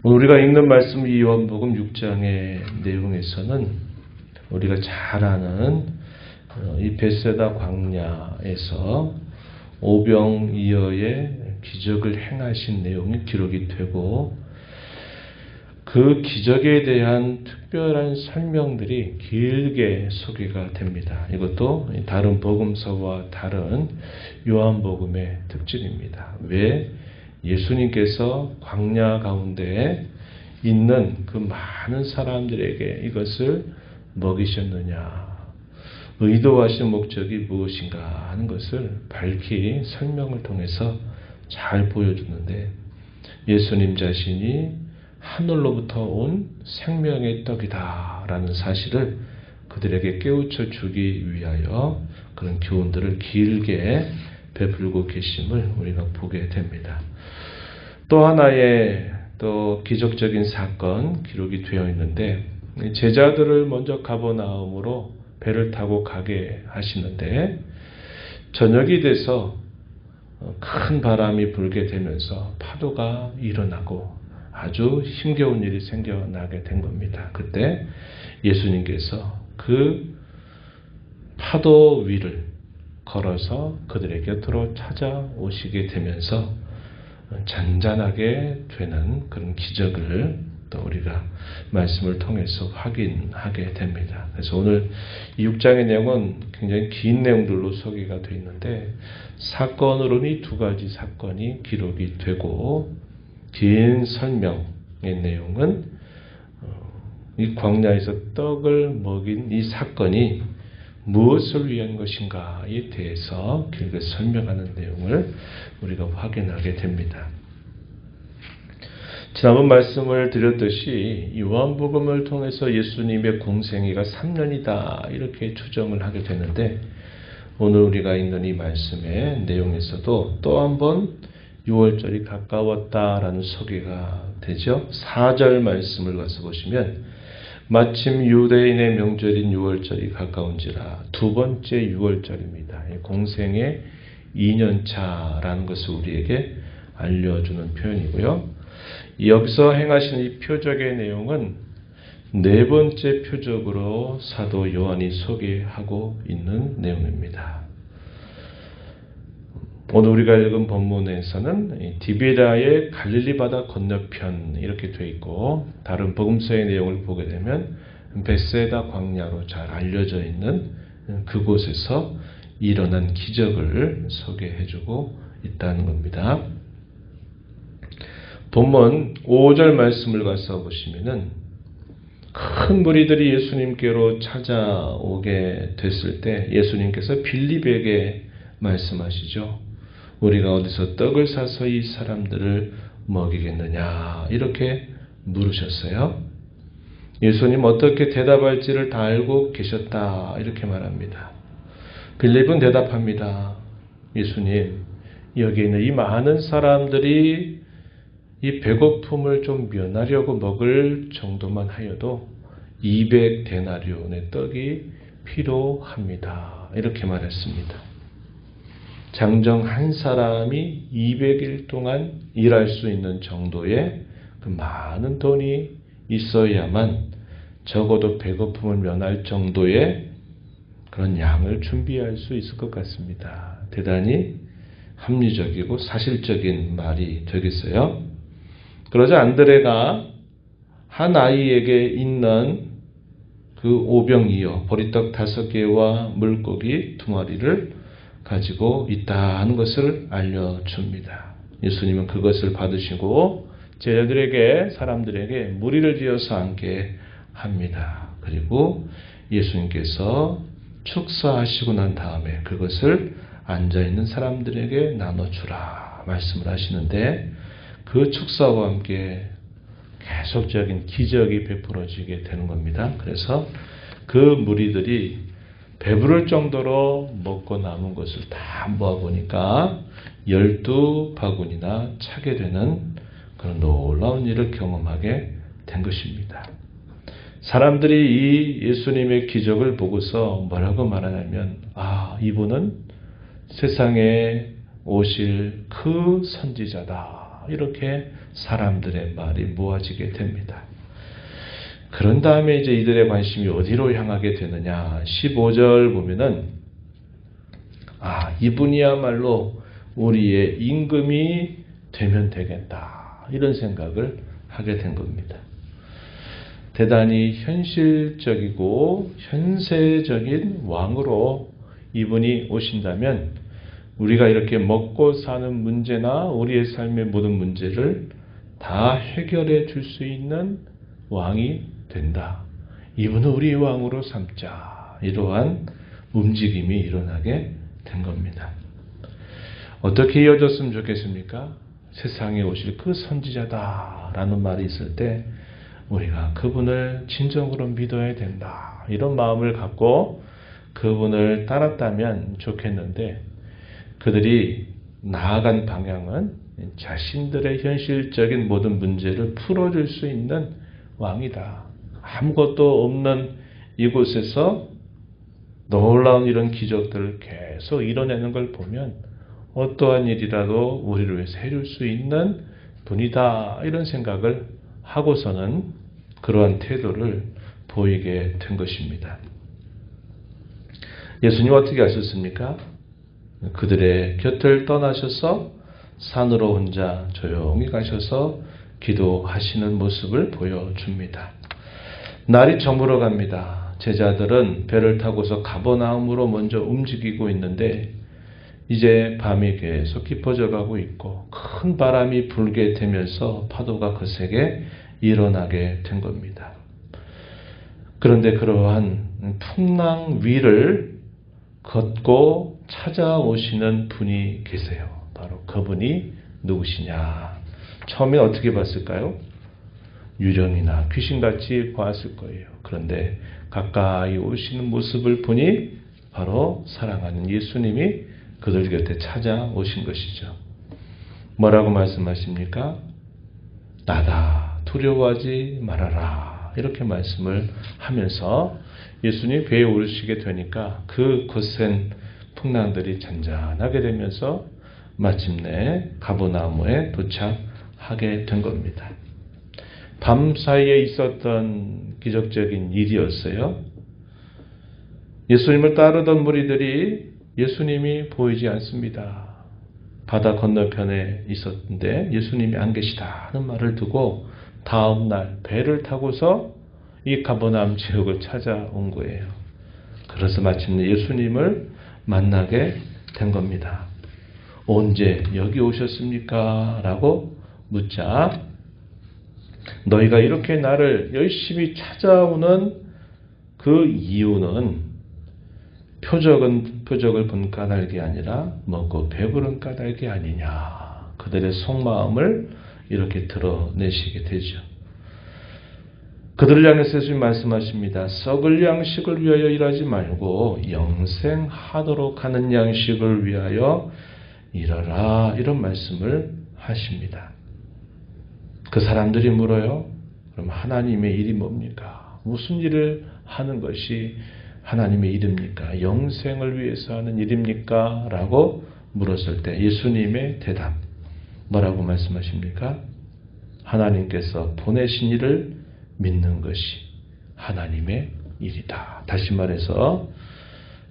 우리가 읽는 말씀 이 요한복음 6장의 내용에서는 우리가 잘 아는 이 벳세다 광야에서 오병이어의 기적을 행하신 내용이 기록이 되고 그 기적에 대한 특별한 설명들이 길게 소개가 됩니다. 이것도 다른 복음서와 다른 요한복음의 특징입니다. 왜 예수님께서 광야 가운데 있는 그 많은 사람들에게 이것을 먹이셨느냐, 의도하신 목적이 무엇인가 하는 것을 밝히 설명을 통해서 잘 보여주는데, 예수님 자신이 하늘로부터 온 생명의 떡이다 라는 사실을 그들에게 깨우쳐 주기 위하여 그런 교훈들을 길게 베풀고 계심을 우리가 보게 됩니다. 또 하나의 또 기적적인 사건 기록이 되어 있는데, 제자들을 먼저 가버나움으로 배를 타고 가게 하시는데, 저녁이 돼서 큰 바람이 불게 되면서 파도가 일어나고 아주 힘겨운 일이 생겨나게 된 겁니다. 그때 예수님께서 그 파도 위를 걸어서 그들의 곁으로 찾아오시게 되면서 잔잔하게 되는 그런 기적을 또 우리가 말씀을 통해서 확인하게 됩니다. 그래서 오늘 이 6장의 내용은 굉장히 긴 내용들로 소개가 되어 있는데, 사건으로는 두 가지 사건이 기록이 되고, 긴 설명의 내용은 이 광야에서 떡을 먹인 이 사건이 무엇을 위한 것인가에 대해서 길게 설명하는 내용을 우리가 확인하게 됩니다. 지난번 말씀을 드렸듯이 요한복음을 통해서 예수님의 공생애가 3년이다 이렇게 추정을 하게 되는데, 오늘 우리가 읽는 이 말씀의 내용에서도 또 한 번 6월절이 가까웠다라는 소개가 되죠. 4절 말씀을 가서 보시면, 마침 유대인의 명절인 6월절이 가까운지라, 두 번째 6월절입니다. 공생의 2년차라는 것을 우리에게 알려주는 표현이고요. 여기서 행하신 이 표적의 내용은 네 번째 표적으로 사도 요한이 소개하고 있는 내용입니다. 오늘 우리가 읽은 본문에서는 디베라의 갈릴리 바다 건너편 이렇게 되어 있고, 다른 복음서의 내용을 보게 되면 벳세다 광야로 잘 알려져 있는 그곳에서 일어난 기적을 소개해주고 있다는 겁니다. 본문 5절 말씀을 가서 보시면은, 큰 무리들이 예수님께로 찾아오게 됐을 때 예수님께서 빌립에게 말씀하시죠. 우리가 어디서 떡을 사서 이 사람들을 먹이겠느냐 이렇게 물으셨어요. 예수님 어떻게 대답할지를 다 알고 계셨다 이렇게 말합니다. 빌립은 대답합니다. 예수님, 여기 있는 이 많은 사람들이 이 배고픔을 좀 면하려고 먹을 정도만 하여도 200데나리온의 떡이 필요합니다. 이렇게 말했습니다. 장정 한 사람이 200일 동안 일할 수 있는 정도의 그 많은 돈이 있어야만 적어도 배고픔을 면할 정도의 그런 양을 준비할 수 있을 것 같습니다. 대단히 합리적이고 사실적인 말이 되겠어요. 그러자 안드레가 한 아이에게 있는 그 오병이어 보리떡 5개와 물고기 2마리를 가지고 있다는 것을 알려줍니다. 예수님은 그것을 받으시고 제자들에게, 사람들에게 무리를 지어서 앉게 합니다. 그리고 예수님께서 축사하시고 난 다음에 그것을 앉아있는 사람들에게 나눠주라 말씀을 하시는데, 그 축사와 함께 계속적인 기적이 베풀어지게 되는 겁니다. 그래서 그 무리들이 배부를 정도로 먹고 남은 것을 다 모아보니까 12바구니나 차게 되는 그런 놀라운 일을 경험하게 된 것입니다. 사람들이 이 예수님의 기적을 보고서 뭐라고 말하냐면, 이분은 세상에 오실 그 선지자다 이렇게 사람들의 말이 모아지게 됩니다. 그런 다음에 이제 이들의 관심이 어디로 향하게 되느냐. 15절 보면은 이분이야말로 우리의 임금이 되면 되겠다. 이런 생각을 하게 된 겁니다. 대단히 현실적이고 현세적인 왕으로 이분이 오신다면 우리가 이렇게 먹고 사는 문제나 우리의 삶의 모든 문제를 다 해결해 줄 수 있는 왕이 된다. 이분은 우리의 왕으로 삼자. 이러한 움직임이 일어나게 된 겁니다. 어떻게 이어졌으면 좋겠습니까? 세상에 오실 그 선지자다라는 말이 있을 때 우리가 그분을 진정으로 믿어야 된다. 이런 마음을 갖고 그분을 따랐다면 좋겠는데 그들이 나아간 방향은 자신들의 현실적인 모든 문제를 풀어줄 수 있는 왕이다. 아무것도 없는 이곳에서 놀라운 이런 기적들을 계속 이뤄내는 걸 보면 어떠한 일이라도 우리를 위해서 해줄 수 있는 분이다. 이런 생각을 하고서는 그러한 태도를 보이게 된 것입니다. 예수님 어떻게 하셨습니까? 그들의 곁을 떠나셔서 산으로 혼자 조용히 가셔서 기도하시는 모습을 보여줍니다. 날이 저물어 갑니다. 제자들은 배를 타고서 가버나움으로 먼저 움직이고 있는데 이제 밤이 계속 깊어져 가고 있고 큰 바람이 불게 되면서 파도가 거세게 일어나게 된 겁니다. 그런데 그러한 풍랑 위를 걷고 찾아오시는 분이 계세요. 바로 그분이 누구시냐? 처음에 어떻게 봤을까요? 유령이나 귀신같이 보았을 거예요. 그런데 가까이 오시는 모습을 보니 바로 사랑하는 예수님이 그들 곁에 찾아오신 것이죠. 뭐라고 말씀하십니까? 나다, 두려워하지 말아라. 이렇게 말씀을 하면서 예수님이 배에 오르시게 되니까 그 거센 풍랑들이 잔잔하게 되면서 마침내 가버나움에 도착하게 된 겁니다. 밤 사이에 있었던 기적적인 일이었어요. 예수님을 따르던 무리들이 예수님이 보이지 않습니다. 바다 건너편에 있었는데 예수님이 안 계시다는 말을 두고 다음 날 배를 타고서 이 가버나움 지역을 찾아온 거예요. 그래서 마침내 예수님을 만나게 된 겁니다. 언제 여기 오셨습니까? 라고 묻자 너희가 이렇게 나를 열심히 찾아오는 그 이유는 표적을 본 까닭이 아니라 먹고 배부른 까닭이 아니냐. 그들의 속마음을 이렇게 드러내시게 되죠. 그들을 향해서 예수님 말씀하십니다. 썩을 양식을 위하여 일하지 말고 영생하도록 하는 양식을 위하여 일하라. 이런 말씀을 하십니다. 그 사람들이 물어요. 그럼 하나님의 일이 뭡니까? 무슨 일을 하는 것이 하나님의 일입니까? 영생을 위해서 하는 일입니까? 라고 물었을 때 예수님의 대답 뭐라고 말씀하십니까? 하나님께서 보내신 일을 믿는 것이 하나님의 일이다. 다시 말해서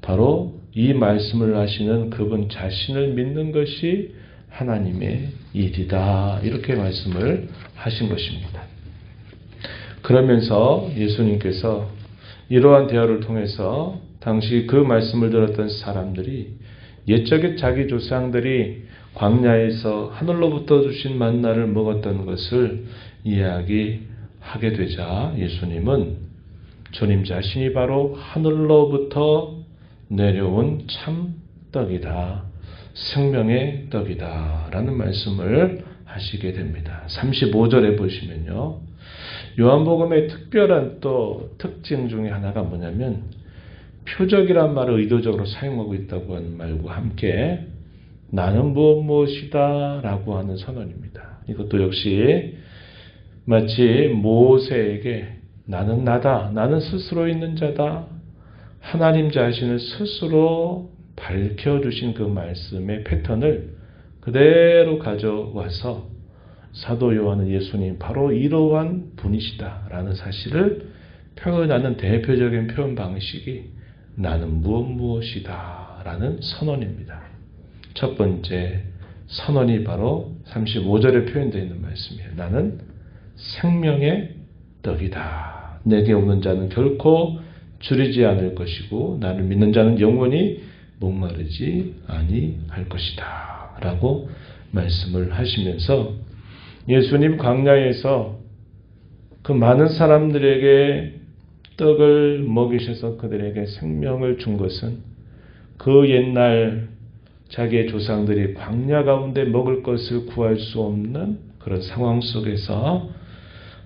바로 이 말씀을 하시는 그분 자신을 믿는 것이 하나님의 일이다. 이렇게 말씀을 하신 것입니다. 그러면서 예수님께서 이러한 대화를 통해서 당시 그 말씀을 들었던 사람들이 옛적에 자기 조상들이 광야에서 하늘로부터 주신 만나를 먹었던 것을 이야기하게 되자 예수님은 주님 자신이 바로 하늘로부터 내려온 참 떡이다. 생명의 떡이다. 라는 말씀을 하시게 됩니다. 35절에 보시면요. 요한복음의 특별한 또 특징 중에 하나가 뭐냐면 표적이란 말을 의도적으로 사용하고 있다고 하는 말과 함께 나는 무엇이다 라고 하는 선언입니다. 이것도 역시 마치 모세에게 나는 나다. 나는 스스로 있는 자다. 하나님 자신을 스스로 밝혀주신 그 말씀의 패턴을 그대로 가져와서 사도 요한은 예수님 바로 이러한 분이시다라는 사실을 표현하는 대표적인 표현 방식이 나는 무엇이다라는 선언입니다. 첫 번째 선언이 바로 35절에 표현되어 있는 말씀이에요. 나는 생명의 떡이다. 내게 오는 자는 결코 줄이지 않을 것이고 나를 믿는 자는 영원히 목마르지 아니할 것이다 라고 말씀을 하시면서 예수님 광야에서 그 많은 사람들에게 떡을 먹이셔서 그들에게 생명을 준 것은 그 옛날 자기의 조상들이 광야 가운데 먹을 것을 구할 수 없는 그런 상황 속에서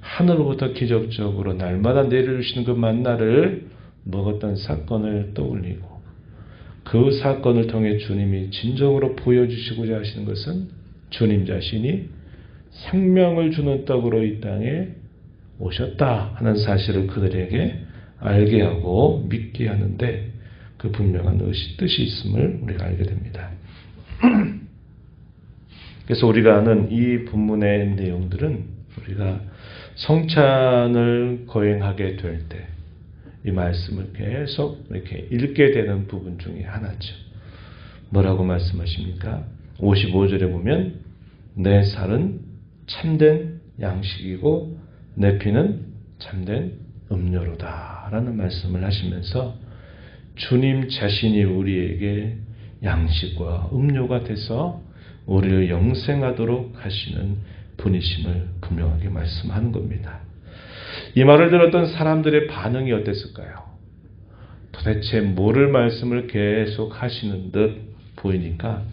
하늘로부터 기적적으로 날마다 내려주시는 그 만나를 먹었던 사건을 떠올리고 그 사건을 통해 주님이 진정으로 보여주시고자 하시는 것은 주님 자신이 생명을 주는 떡으로 이 땅에 오셨다 하는 사실을 그들에게 알게 하고 믿게 하는데 그 분명한 뜻이 있음을 우리가 알게 됩니다. 그래서 우리가 아는 이 본문의 내용들은 우리가 성찬을 거행하게 될 때 이 말씀을 계속 이렇게 읽게 되는 부분 중에 하나죠. 뭐라고 말씀하십니까? 55절에 보면 내 살은 참된 양식이고 내 피는 참된 음료로다 라는 말씀을 하시면서 주님 자신이 우리에게 양식과 음료가 돼서 우리를 영생하도록 하시는 분이심을 분명하게 말씀하는 겁니다. 이 말을 들었던 사람들의 반응이 어땠을까요? 도대체 뭐를 말씀을 계속 하시는 듯 보이니까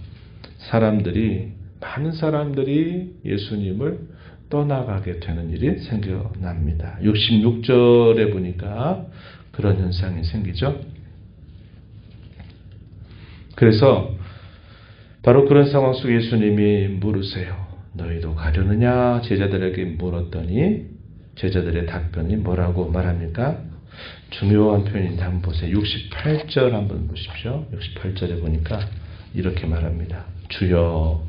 많은 사람들이 예수님을 떠나가게 되는 일이 생겨납니다. 66절에 보니까 그런 현상이 생기죠. 그래서 바로 그런 상황 속에 예수님이 물으세요. 너희도 가려느냐? 제자들에게 물었더니 제자들의 답변이 뭐라고 말합니까? 중요한 표현인데 한번 보세요. 68절 한번 보십시오. 68절에 보니까 이렇게 말합니다. 주여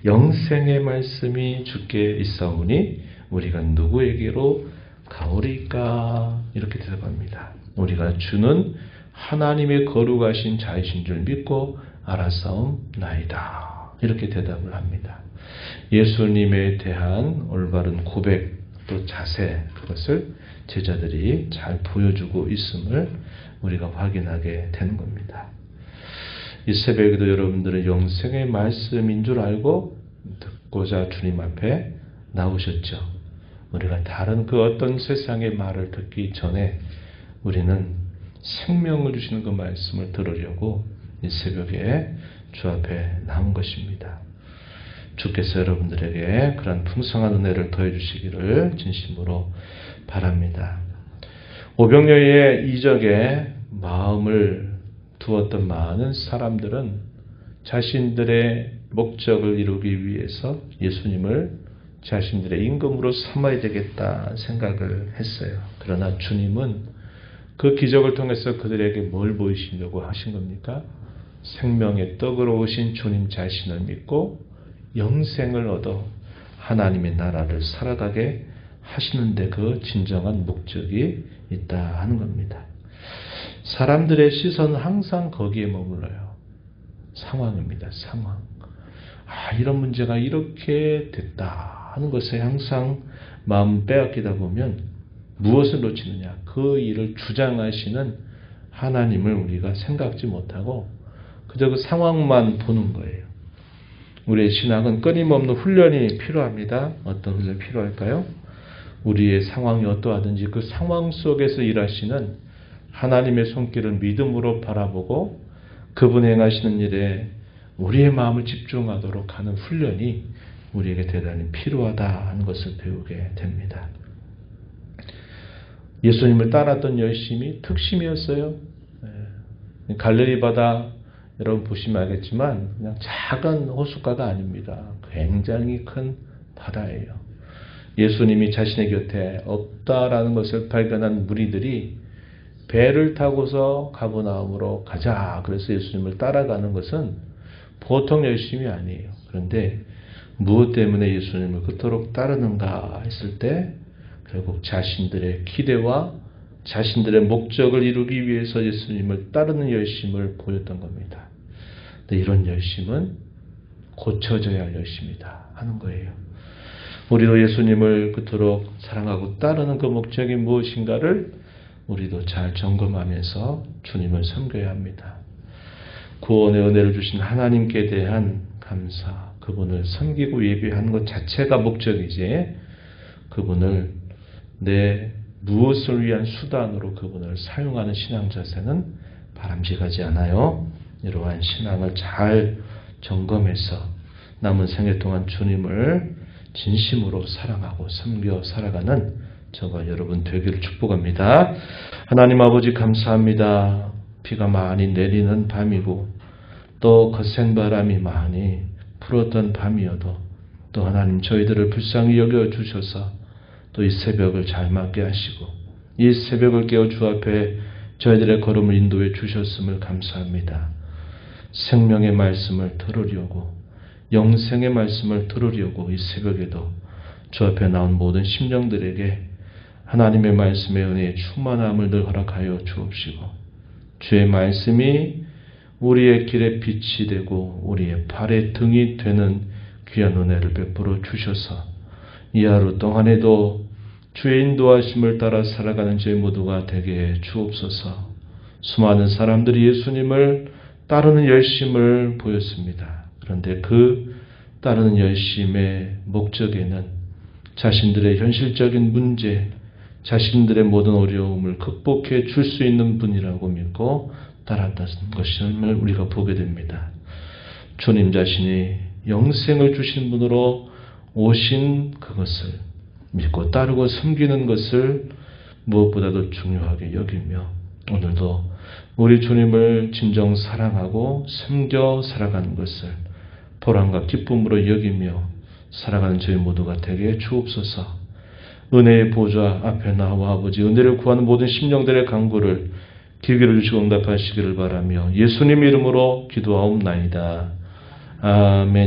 영생의 말씀이 주께 있사오니 우리가 누구에게로 가오리까? 이렇게 대답합니다. 우리가 주는 하나님의 거룩하신 자이신 줄 믿고 알았사옵나이다. 이렇게 대답을 합니다. 예수님에 대한 올바른 고백 또 자세 그것을 제자들이 잘 보여주고 있음을 우리가 확인하게 되는 겁니다. 이 새벽에도 여러분들은 영생의 말씀인 줄 알고 듣고자 주님 앞에 나오셨죠. 우리가 다른 그 어떤 세상의 말을 듣기 전에 우리는 생명을 주시는 그 말씀을 들으려고 이 새벽에 주 앞에 나온 것입니다. 주께서 여러분들에게 그런 풍성한 은혜를 더해 주시기를 진심으로 바랍니다. 오병이어의 이적에 마음을 두었던 많은 사람들은 자신들의 목적을 이루기 위해서 예수님을 자신들의 임금으로 삼아야 되겠다 생각을 했어요. 그러나 주님은 그 기적을 통해서 그들에게 뭘 보이시려고 하신 겁니까? 생명의 떡으로 오신 주님 자신을 믿고 영생을 얻어 하나님의 나라를 살아가게 하시는데 그 진정한 목적이 있다 하는 겁니다. 사람들의 시선은 항상 거기에 머물러요. 상황입니다. 상황. 이런 문제가 이렇게 됐다 하는 것에 항상 마음 빼앗기다 보면 무엇을 놓치느냐? 그 일을 주장하시는 하나님을 우리가 생각지 못하고 그저 그 상황만 보는 거예요. 우리의 신앙은 끊임없는 훈련이 필요합니다. 어떤 훈련이 필요할까요? 우리의 상황이 어떠하든지 그 상황 속에서 일하시는 하나님의 손길을 믿음으로 바라보고 그분 행하시는 일에 우리의 마음을 집중하도록 하는 훈련이 우리에게 대단히 필요하다 하는 것을 배우게 됩니다. 예수님을 따랐던 열심이 특심이었어요. 갈릴리 바다 여러분 보시면 알겠지만 그냥 작은 호숫가가 아닙니다. 굉장히 큰 바다예요. 예수님이 자신의 곁에 없다라는 것을 발견한 무리들이 배를 타고서 가버나움으로 가자. 그래서 예수님을 따라가는 것은 보통 열심이 아니에요. 그런데 무엇 때문에 예수님을 그토록 따르는가 했을 때 결국 자신들의 기대와 자신들의 목적을 이루기 위해서 예수님을 따르는 열심을 보였던 겁니다. 근데 이런 열심은 고쳐져야 할 열심이다 하는 거예요. 우리도 예수님을 그토록 사랑하고 따르는 그 목적이 무엇인가를 우리도 잘 점검하면서 주님을 섬겨야 합니다. 구원의 은혜를 주신 하나님께 대한 감사, 그분을 섬기고 예배하는 것 자체가 목적이지 그분을 내 무엇을 위한 수단으로 그분을 사용하는 신앙 자세는 바람직하지 않아요. 이러한 신앙을 잘 점검해서 남은 생애 동안 주님을 진심으로 사랑하고 섬겨 살아가는 저와 여러분 되기를 축복합니다. 하나님 아버지 감사합니다. 비가 많이 내리는 밤이고 또 거센 바람이 많이 불었던 밤이어도 또 하나님 저희들을 불쌍히 여겨주셔서 또 이 새벽을 잘 맞게 하시고 이 새벽을 깨어 주 앞에 저희들의 걸음을 인도해 주셨음을 감사합니다. 생명의 말씀을 들으려고 영생의 말씀을 들으려고 이 새벽에도 주 앞에 나온 모든 심령들에게 하나님의 말씀의 은혜의 충만함을 늘 허락하여 주옵시고 주의 말씀이 우리의 길에 빛이 되고 우리의 발의 등이 되는 귀한 은혜를 베풀어 주셔서 이 하루 동안에도 주의 인도하심을 따라 살아가는 저희 모두가 되게 해 주옵소서. 수많은 사람들이 예수님을 따르는 열심을 보였습니다. 그런데 그 따르는 열심의 목적에는 자신들의 현실적인 문제, 자신들의 모든 어려움을 극복해 줄 수 있는 분이라고 믿고 따랐다는 것을 우리가 보게 됩니다. 주님 자신이 영생을 주신 분으로 오신 그것을 믿고 따르고 섬기는 것을 무엇보다도 중요하게 여기며 오늘도 우리 주님을 진정 사랑하고 섬겨 살아가는 것을 보람과 기쁨으로 여기며 살아가는 저희 모두가 되게 해 주옵소서. 은혜의 보좌 앞에 나와 아버지 은혜를 구하는 모든 심령들의 간구를 귀 기울여 주시고 응답하시기를 바라며 예수님 이름으로 기도하옵나이다. 아멘.